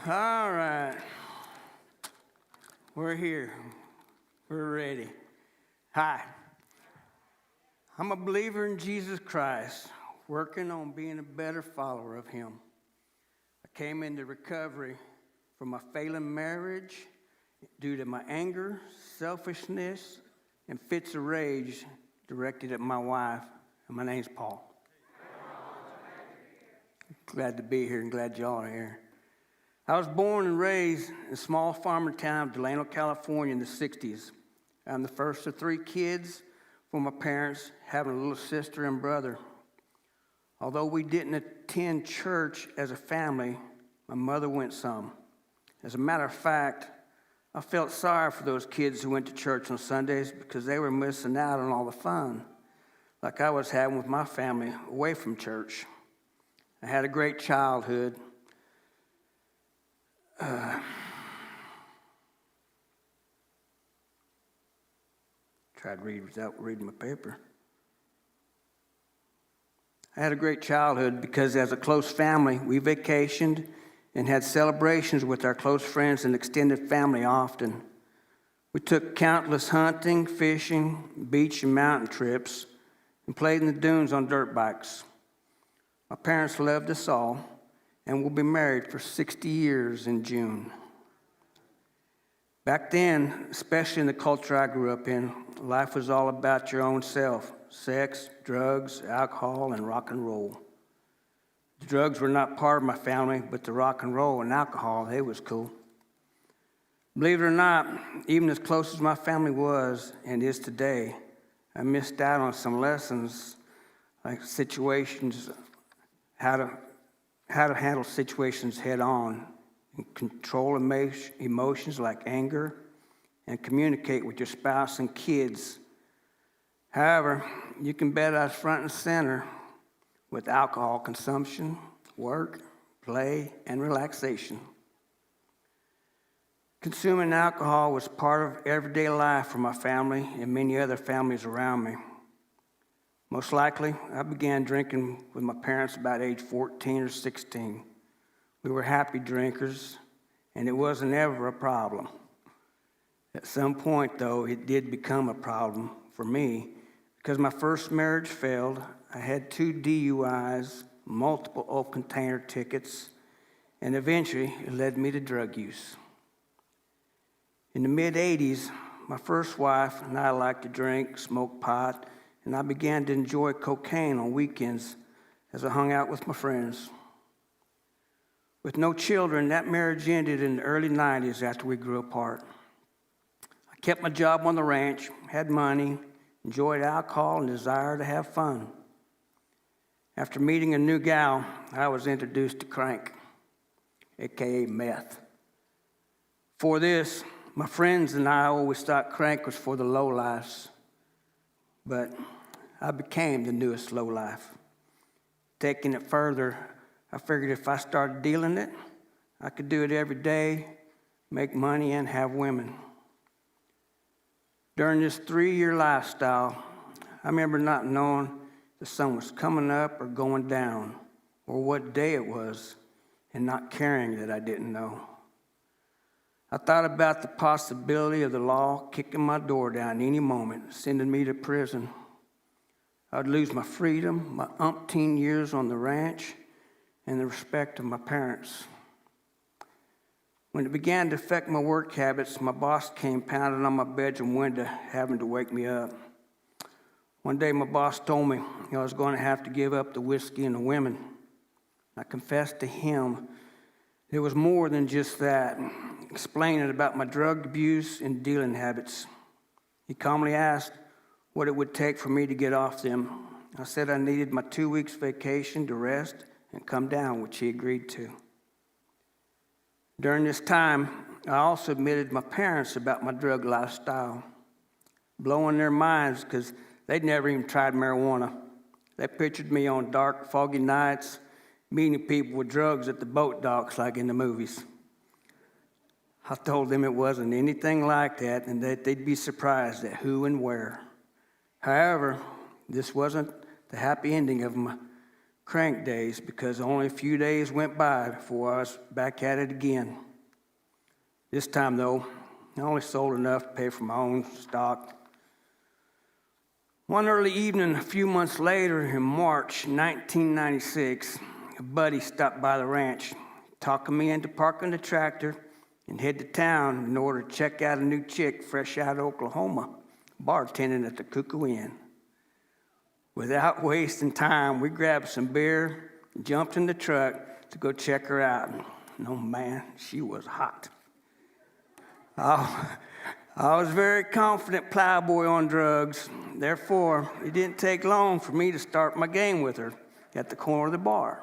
All right. We're here. We're ready. Hi. I'm a believer in Jesus Christ, working on being a better follower of Him. I came into recovery from my failing marriage due to my anger, selfishness, and fits of rage directed at my wife. And my name's Paul. Glad to be here and glad y'all are here. I was born and raised in a small farmer town of Delano, California in the 60s. I'm the first of 3 kids from my parents, having a little sister and brother. Although we didn't attend church as a family, my mother went some. As a matter of fact, I felt sorry for those kids who went to church on Sundays because they were missing out on all the fun, like I was having with my family away from church. I had a great childhood. Tried to read without reading my paper. I had a great childhood because as a close family, we vacationed and had celebrations with our close friends and extended family often. We took countless hunting, fishing, beach and mountain trips, and played in the dunes on dirt bikes. My parents loved us all, and we'll be married for 60 years in June. Back then, especially in the culture I grew up in, life was all about your own self: sex, drugs, alcohol, and rock and roll. The drugs were not part of my family, but the rock and roll and alcohol, they was cool. Believe it or not, even as close as my family was and is today, I missed out on some lessons like situations, how to handle situations head on, and control emotions like anger, and communicate with your spouse and kids. However, you can bet I was front and center with alcohol consumption, work, play, and relaxation. Consuming alcohol was part of everyday life for my family and many other families around me. Most likely, I began drinking with my parents about age 14 or 16. We were happy drinkers, and it wasn't ever a problem. At some point, though, it did become a problem for me because my first marriage failed. I had 2 DUIs, multiple open container tickets, and eventually it led me to drug use. In the mid-'80s, my first wife and I liked to drink, smoke pot, and I began to enjoy cocaine on weekends as I hung out with my friends. With no children, that marriage ended in the early 90s after we grew apart. I kept my job on the ranch, had money, enjoyed alcohol, and desire to have fun. After meeting a new gal, I was introduced to crank, aka meth. For this, my friends and I always thought crank was for the lowlifes, but I became the newest lowlife. Taking it further, I figured if I started dealing it, I could do it every day, make money, and have women. During this 3-year lifestyle, I remember not knowing the sun was coming up or going down, or what day it was, and not caring that I didn't know. I thought about the possibility of the law kicking my door down any moment, sending me to prison. I'd lose my freedom, my umpteen years on the ranch, and the respect of my parents. When it began to affect my work habits, my boss came pounding on my bedroom window, having to wake me up. One day, my boss told me I was going to have to give up the whiskey and the women. I confessed to him it was more than just that, explaining about my drug abuse and dealing habits. He calmly asked what it would take for me to get off them. I said I needed my 2 weeks vacation to rest and come down, which he agreed to. During this time, I also admitted my parents about my drug lifestyle, blowing their minds because they'd never even tried marijuana. They pictured me on dark, foggy nights, meeting people with drugs at the boat docks like in the movies. I told them it wasn't anything like that and that they'd be surprised at who and where. However, this wasn't the happy ending of my crank days because only a few days went by before I was back at it again. This time, though, I only sold enough to pay for my own stock. One early evening, a few months later, in March 1996, a buddy stopped by the ranch, talking me into parking the tractor and head to town in order to check out a new chick fresh out of Oklahoma, bartending at the Cuckoo Inn. Without wasting time, we grabbed some beer, jumped in the truck to go check her out. And oh man, she was hot. I was a very confident plowboy on drugs. Therefore, it didn't take long for me to start my game with her at the corner of the bar.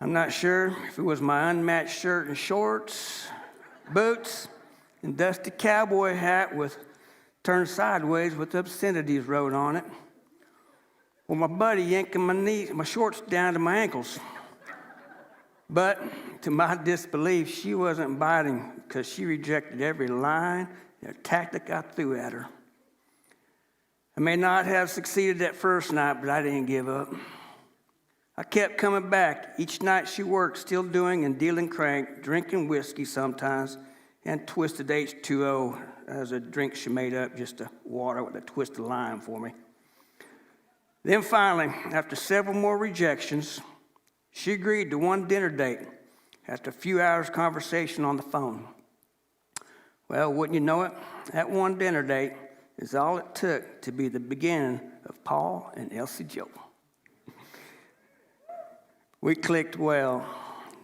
I'm not sure if it was my unmatched shirt and shorts, boots, and dusty cowboy hat with turned sideways with obscenities wrote on it, or my buddy yanking my shorts down to my ankles. But to my disbelief, she wasn't biting because she rejected every line and tactic I threw at her. I may not have succeeded that first night, but I didn't give up. I kept coming back. Each night she worked, still doing and dealing crank, drinking whiskey sometimes, and twisted H2O as a drink she made up, just a water with a twist of lime for me. Then finally, after several more rejections, she agreed to one dinner date after a few hours conversation on the phone. Well, wouldn't you know it, that one dinner date is all it took to be the beginning of Paul and Elsie Joe. We clicked well,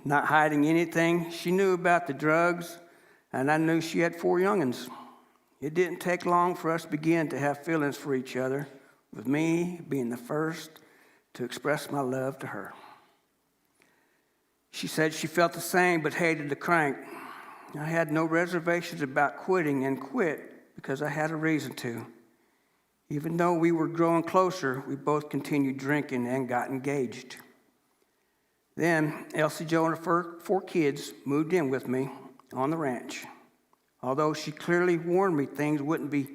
not hiding anything she knew about the drugs, and I knew she had 4 young'uns. It didn't take long for us to begin to have feelings for each other, with me being the first to express my love to her. She said she felt the same but hated the crank. I had no reservations about quitting and quit because I had a reason to. Even though we were growing closer, we both continued drinking and got engaged. Then Elsie Jo and her 4 kids moved in with me on the ranch. Although she clearly warned me things wouldn't be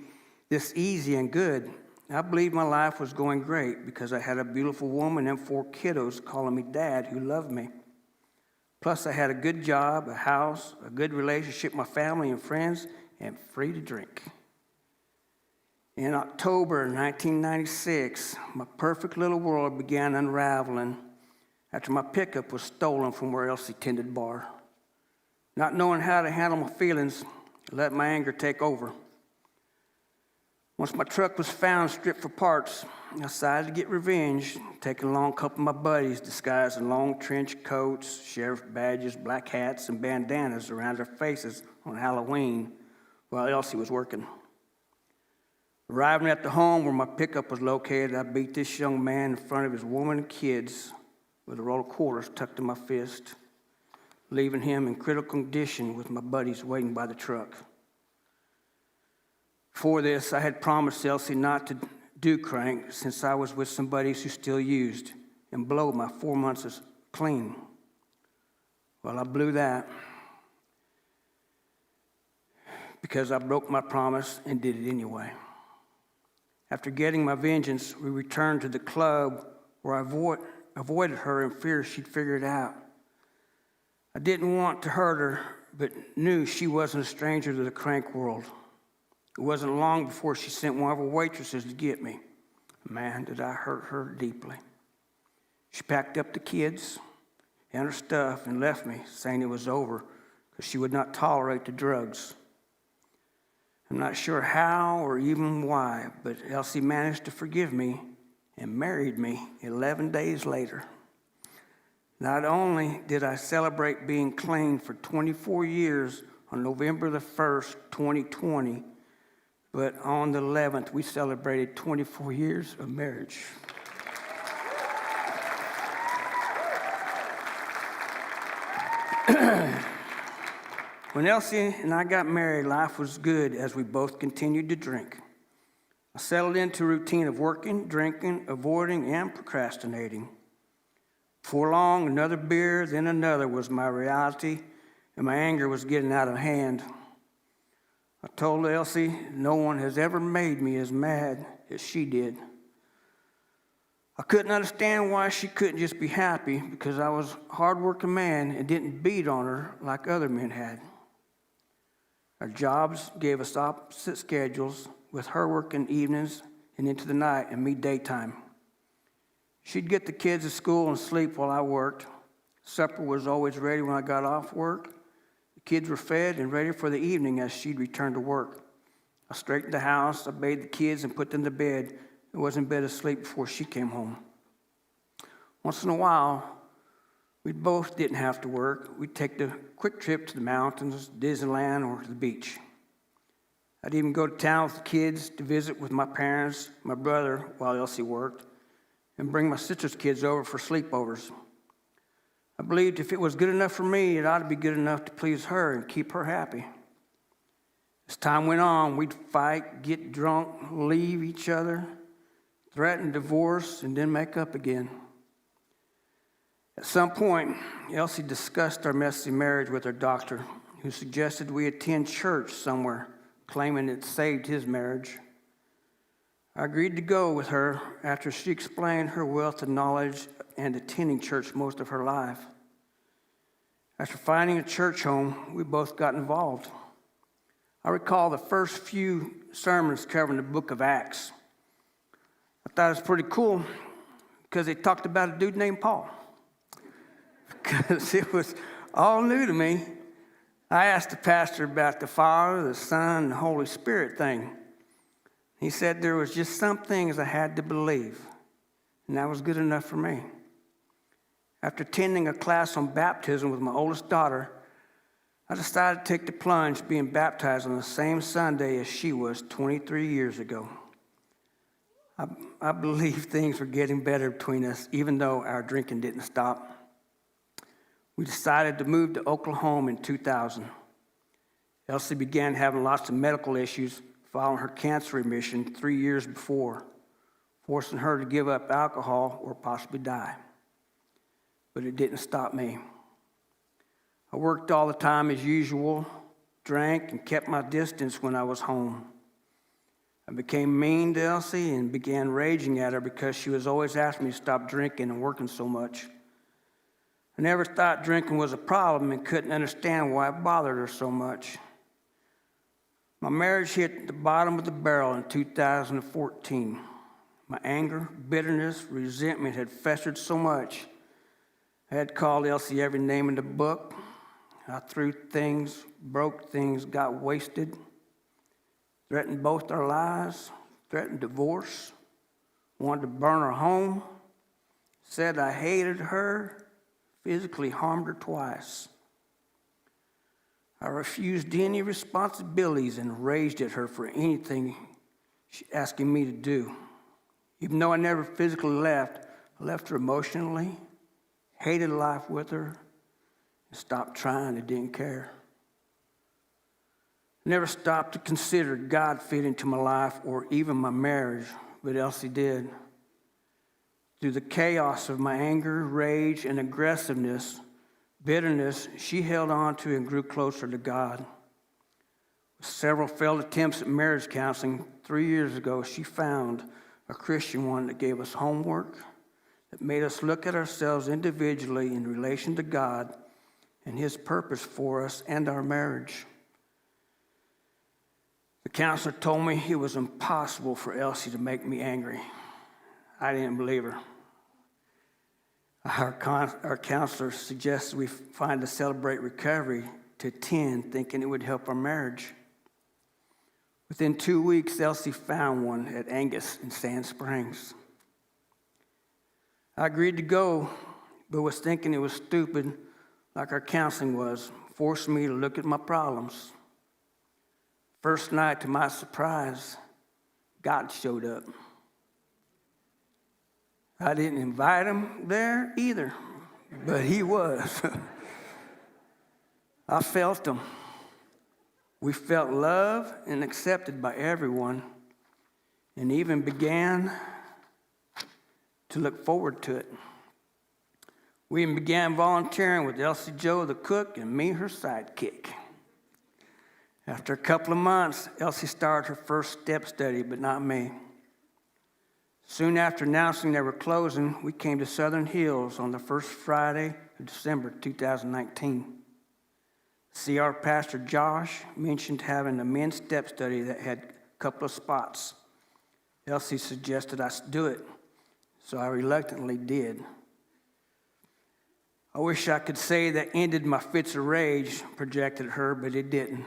this easy and good, I believed my life was going great because I had a beautiful woman and 4 kiddos calling me dad who loved me. Plus, I had a good job, a house, a good relationship with my family and friends, and free to drink. In October 1996, my perfect little world began unraveling after my pickup was stolen from where Elsie tended bar. Not knowing how to handle my feelings, I let my anger take over. Once my truck was found stripped for parts, I decided to get revenge, taking along a couple of my buddies disguised in long trench coats, sheriff badges, black hats, and bandanas around their faces on Halloween while Elsie was working. Arriving at the home where my pickup was located, I beat this young man in front of his woman and kids with a roll of quarters tucked in my fist, leaving him in critical condition with my buddies waiting by the truck. For this, I had promised Elsie not to do crank since I was with some buddies who still used and blow my 4 months as clean. Well, I blew that because I broke my promise and did it anyway. After getting my vengeance, we returned to the club where I avoided her in fear she'd figure it out. I didn't want to hurt her, but knew she wasn't a stranger to the crank world. It wasn't long before she sent one of her waitresses to get me. Man, did I hurt her deeply. She packed up the kids and her stuff and left me, saying it was over because she would not tolerate the drugs. I'm not sure how or even why, but Elsie managed to forgive me and married me 11 days later. Not only did I celebrate being clean for 24 years on November the 1st, 2020, but on the 11th, we celebrated 24 years of marriage. When Elsie and I got married, life was good as we both continued to drink. I settled into a routine of working, drinking, avoiding, and procrastinating. Before long, another beer, then another was my reality, and my anger was getting out of hand. I told Elsie no one has ever made me as mad as she did. I couldn't understand why she couldn't just be happy because I was a hard-working man and didn't beat on her like other men had. Our jobs gave us opposite schedules, with her working evenings and into the night and me daytime. She'd get the kids to school and sleep while I worked. Supper was always ready when I got off work. The kids were fed and ready for the evening as she'd return to work. I straightened the house, I bathed the kids and put them to bed. I was in bed asleep before she came home. Once in a while, we both didn't have to work. We'd take the quick trip to the mountains, Disneyland, or the beach. I'd even go to town with the kids to visit with my parents, my brother, while Elsie worked, and bring my sister's kids over for sleepovers. I believed if it was good enough for me, it ought to be good enough to please her and keep her happy. As time went on, we'd fight, get drunk, leave each other, threaten divorce, and then make up again. At some point, Elsie discussed our messy marriage with her doctor, who suggested we attend church somewhere, claiming it saved his marriage. I agreed to go with her after she explained her wealth of knowledge and attending church most of her life. After finding a church home, we both got involved. I recall the first few sermons covering the book of Acts. I thought it was pretty cool because they talked about a dude named Paul. Because it was all new to me. I asked the pastor about the Father, the Son, and the Holy Spirit thing. He said there was just some things I had to believe, and that was good enough for me. After attending a class on baptism with my oldest daughter, I decided to take the plunge, being baptized on the same Sunday as she was 23 years ago. I believe things were getting better between us, even though our drinking didn't stop. We decided to move to Oklahoma in 2000. Elsie began having lots of medical issues following her cancer remission 3 years before, forcing her to give up alcohol or possibly die. But it didn't stop me. I worked all the time as usual, drank, and kept my distance when I was home. I became mean to Elsie and began raging at her because she was always asking me to stop drinking and working so much. I never thought drinking was a problem and couldn't understand why it bothered her so much. My marriage hit the bottom of the barrel in 2014. My anger, bitterness, resentment had festered so much. I had called Elsie every name in the book. I threw things, broke things, got wasted, threatened both our lives, threatened divorce, wanted to burn her home, said I hated her, physically harmed her twice. I refused any responsibilities and raged at her for anything she asking me to do. Even though I never physically left, I left her emotionally, hated life with her, and stopped trying and didn't care. I never stopped to consider God fit into my life or even my marriage, but Elsie did. Through the chaos of my anger, rage, and aggressiveness, bitterness, she held on to and grew closer to God. With several failed attempts at marriage counseling, 3 years ago, she found a Christian one that gave us homework, that made us look at ourselves individually in relation to God and His purpose for us and our marriage. The counselor told me it was impossible for Elsie to make me angry. I didn't believe her. Our counselor suggested we find a Celebrate Recovery to attend, thinking it would help our marriage. Within 2 weeks, Elsie found one at Angus in Sand Springs. I agreed to go, but was thinking it was stupid, like our counseling was, forcing me to look at my problems. First night, to my surprise, God showed up. I didn't invite him there either, but he was. I felt him. We felt loved and accepted by everyone, and even began to look forward to it. We even began volunteering with Elsie Jo, the cook, and me, her sidekick. After a couple of months, Elsie started her first step study, but not me. Soon after announcing they were closing, we came to Southern Hills on the first Friday of December 2019. CR Pastor Josh mentioned having a men's step study that had a couple of spots. Elsie suggested I do it, so I reluctantly did. I wish I could say that ended my fits of rage, projected her, but it didn't.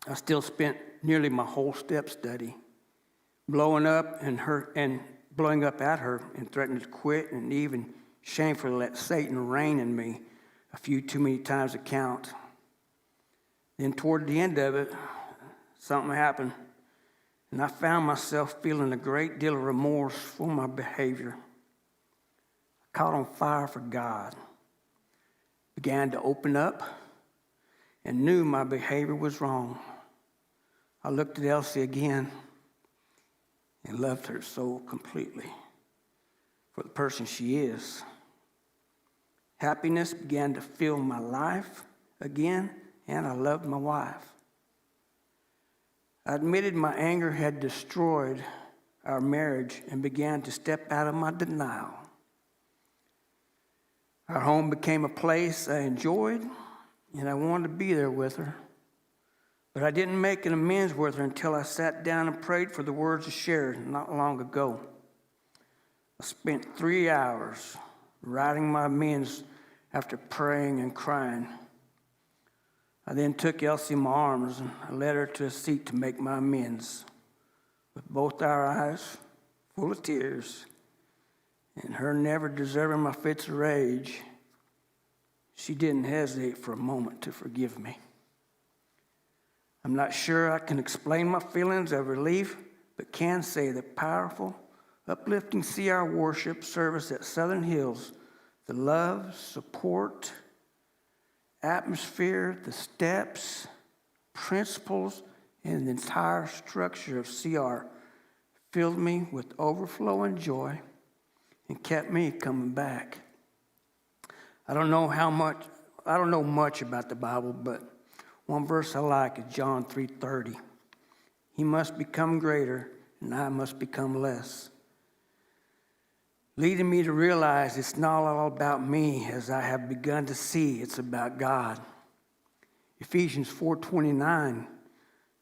I still spent nearly my whole step study blowing up at her and threatening to quit and even shamefully let Satan reign in me a few too many times to count. Then toward the end of it, something happened, and I found myself feeling a great deal of remorse for my behavior. I caught on fire for God, began to open up, and knew my behavior was wrong. I looked at Elsie again and loved her so completely for the person she is. Happiness began to fill my life again, and I loved my wife. I admitted my anger had destroyed our marriage and began to step out of my denial. Our home became a place I enjoyed, and I wanted to be there with her. But I didn't make an amends with her until I sat down and prayed for the words I shared not long ago. I spent 3 hours writing my amends after praying and crying. I then took Elsie in my arms and I led her to a seat to make my amends. With both our eyes full of tears and her never deserving my fits of rage, she didn't hesitate for a moment to forgive me. I'm not sure I can explain my feelings of relief, but can say the powerful, uplifting CR worship service at Southern Hills, the love, support, atmosphere, the steps, principles, and the entire structure of CR filled me with overflowing joy and kept me coming back. I don't know much about the Bible, but one verse I like is John 3:30. He must become greater, and I must become less. Leading me to realize it's not all about me as I have begun to see it's about God. Ephesians 4:29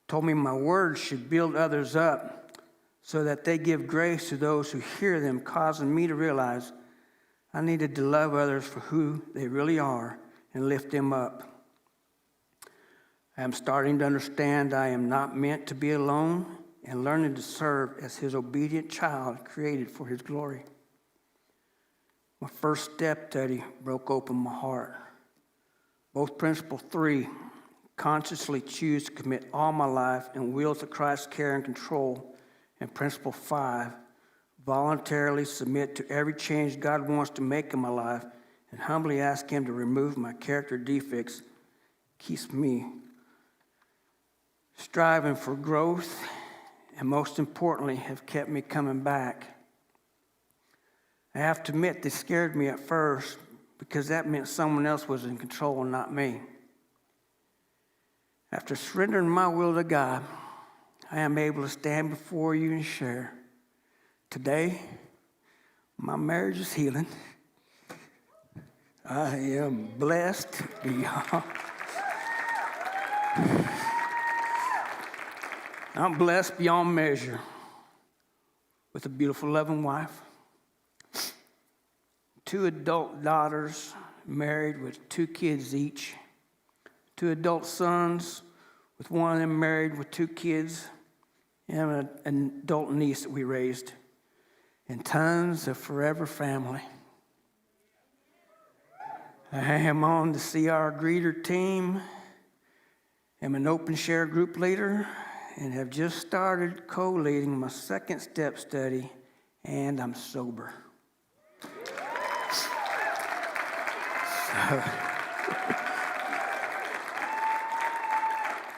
told me my words should build others up so that they give grace to those who hear them, causing me to realize I needed to love others for who they really are and lift them up. I am starting to understand I am not meant to be alone and learning to serve as his obedient child created for his glory. My first step study broke open my heart. Both Principle 3, consciously choose to commit all my life and will to Christ's care and control, and Principle 5, voluntarily submit to every change God wants to make in my life and humbly ask him to remove my character defects, keeps me striving for growth, and most importantly, have kept me coming back. I have to admit they scared me at first because that meant someone else was in control and not me. After surrendering my will to God, I am able to stand before you and share. Today, my marriage is healing. I am blessed beyond. I'm blessed beyond measure with a beautiful, loving wife, 2 adult daughters married with 2 kids each, 2 adult sons with one of them married with 2 kids, and an adult niece that we raised, and tons of forever family. I am on the CR Greeter team. I'm an open share group leader and have just started co-leading my second step study, and I'm sober.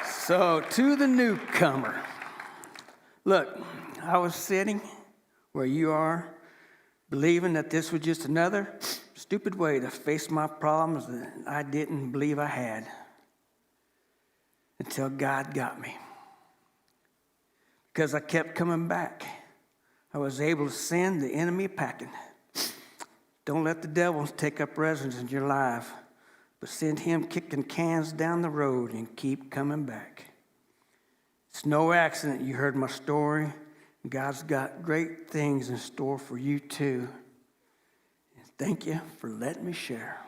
So to the newcomer, look, I was sitting where you are, believing that this was just another stupid way to face my problems that I didn't believe I had, until God got me. Because I kept coming back. I was able to send the enemy packing. Don't let the devil take up residence in your life, but send him kicking cans down the road and keep coming back. It's no accident you heard my story. God's got great things in store for you too. Thank you for letting me share.